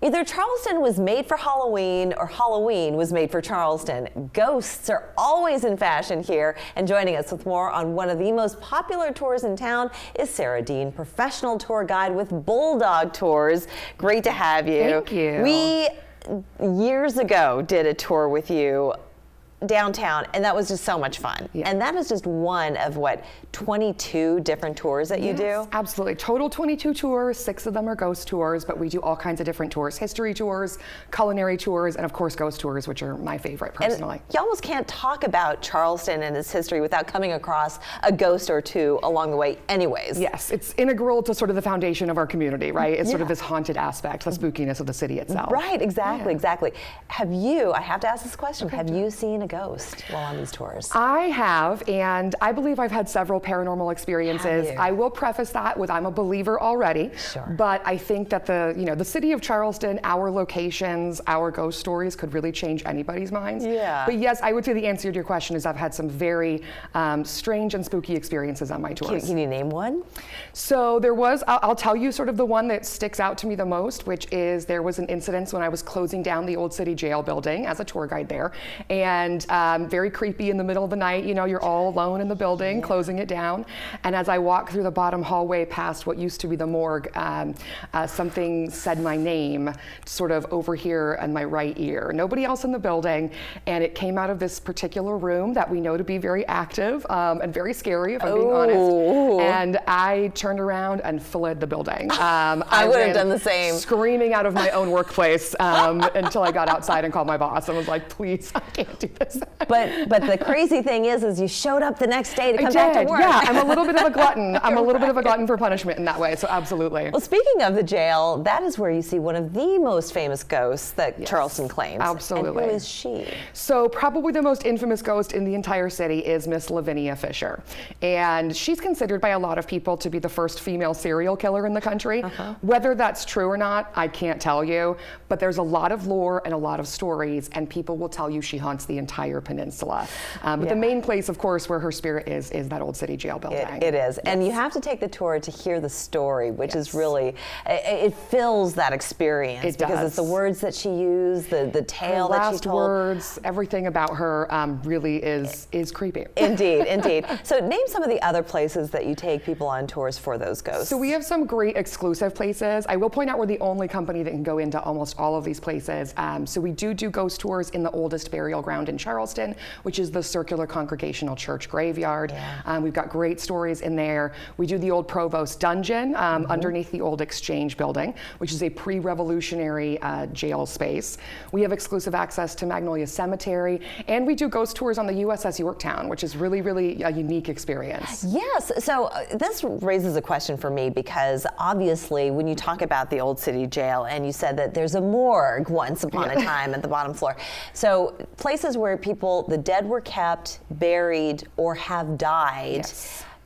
Either Charleston was made for Halloween or Halloween was made for Charleston. Ghosts are always in fashion here, and joining us with more on one of the most popular tours in town is Sarah Dean, professional tour guide with Bulldog Tours. Great to have you. Thank you. We, years ago, did a tour with you downtown, and that was just so much fun. Yeah. And that is just one of, what, 22 different tours that you do? Absolutely. Total 22 tours, 6 of them are ghost tours, but we do all kinds of different tours. History tours, culinary tours, and of course ghost tours, which are my favorite personally. And you almost can't talk about Charleston and its history without coming across a ghost or two along the way anyways. Yes, it's integral to sort of the foundation of our community, right? It's sort of this haunted aspect, the spookiness of the city itself. Right, exactly, exactly. Have you, I have to ask this question, have you seen a ghost while on these tours? I have, and I believe I've had several paranormal experiences. I will preface that with I'm a believer already, but I think that the city of Charleston, our locations, our ghost stories could really change anybody's minds. Yeah. But yes, I would say the answer to your question is I've had some very strange and spooky experiences on my tours. Can you name one? So there was, I'll tell you sort of the one that sticks out to me the most, which is there was an incident when I was closing down the old city jail building as a tour guide there, and very creepy in the middle of the night, you're all alone in the building, closing it down. And as I walked through the bottom hallway past what used to be the morgue, something said my name sort of over here in my right ear. Nobody else in the building, and it came out of this particular room that we know to be very active and very scary, if I'm being honest. And I turned around and fled the building. I would have done the same. Screaming out of my own workplace until I got outside and called my boss and was like, please, I can't do this. But the crazy thing is you showed up the next day to come back to work. Yeah, I'm a little bit of a glutton. I'm a little bit of a glutton for punishment in that way, so absolutely. Well, speaking of the jail, that is where you see one of the most famous ghosts that Charleston claims. Absolutely. And who is she? So probably the most infamous ghost in the entire city is Miss Lavinia Fisher. And she's considered by a lot of people to be the first female serial killer in the country. Whether that's true or not, I can't tell you, but there's a lot of lore and a lot of stories, and people will tell you she haunts the entire peninsula. But the main place, of course, where her spirit is that old city jail building. It is. And you have to take the tour to hear the story, which is really, it fills that experience. It because does. it's the words that she used, the tale that she told. Words, everything about her really is creepy. Indeed, indeed. So name some of the other places that you take people on tours for those ghosts. So we have some great exclusive places. I will point out we're the only company that can go into almost all of these places. So we do ghost tours in the oldest burial ground in Charleston, which is the Circular Congregational Church graveyard. We've got great stories in there. We do the old Provost Dungeon underneath the old Exchange building, which is a pre-revolutionary jail space. We have exclusive access to Magnolia Cemetery, and we do ghost tours on the USS Yorktown, which is really, really a unique experience. Yes, so this raises a question for me, because obviously when you talk about the old city jail, and you said that there's a morgue once upon a time at the bottom floor. So places where the dead were kept, buried, or have died.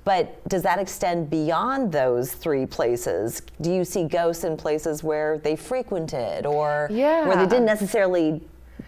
But does that extend beyond those 3 places? Do you see ghosts in places where they frequented, or where they didn't necessarily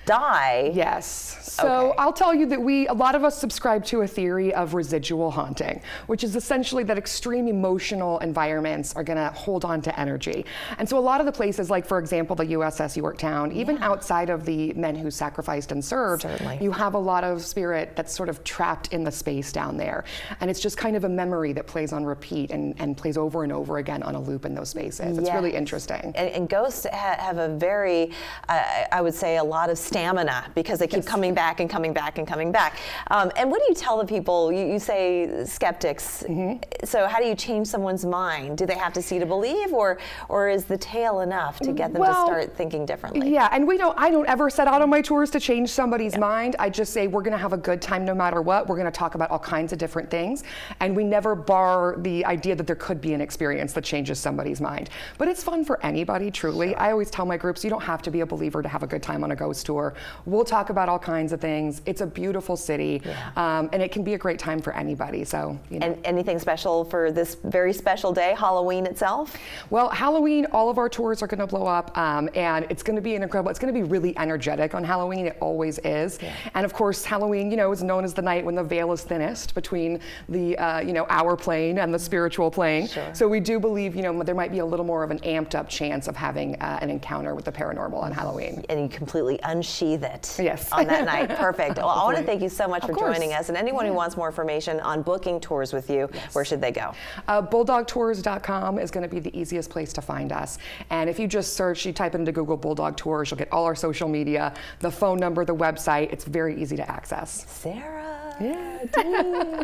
die? Yes. So I'll tell you that a lot of us subscribe to a theory of residual haunting, which is essentially that extreme emotional environments are going to hold on to energy. And so a lot of the places, like for example, the USS Yorktown, even outside of the men who sacrificed and served, you have a lot of spirit that's sort of trapped in the space down there. And it's just kind of a memory that plays on repeat and plays over and over again on a loop in those spaces. It's really interesting. And ghosts have a very, I would say, a lot of stamina, because they keep coming back and coming back and coming back. And what do you tell the people? You say skeptics. So how do you change someone's mind? Do they have to see to believe, or is the tale enough to get them to start thinking differently? Yeah, and I don't ever set out on my tours to change somebody's mind. I just say we're going to have a good time no matter what. We're going to talk about all kinds of different things, and we never bar the idea that there could be an experience that changes somebody's mind. But it's fun for anybody, truly. I always tell my groups, you don't have to be a believer to have a good time on a ghost tour. tour. We'll talk about all kinds of things. It's a beautiful city, and it can be a great time for anybody. So, you know. And anything special for this very special day, Halloween itself? Well, Halloween, all of our tours are going to blow up, and it's going to be it's going to be really energetic on Halloween. It always is. Yeah. And of course, Halloween, you know, is known as the night when the veil is thinnest between the, you know, our plane and the spiritual plane. Sure. So we do believe, you know, there might be a little more of an amped up chance of having an encounter with the paranormal on Halloween. And you completely unsheath it yes. on that night. Perfect. Well, I want to thank you so much for joining us. And anyone who wants more information on booking tours with you, where should they go? BulldogTours.com is going to be the easiest place to find us. And if you just search, you type into Google Bulldog Tours, you'll get all our social media, the phone number, the website. It's very easy to access. Sarah. Yeah.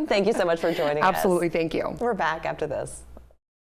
Thank you so much for joining us. Absolutely. Thank you. We're back after this.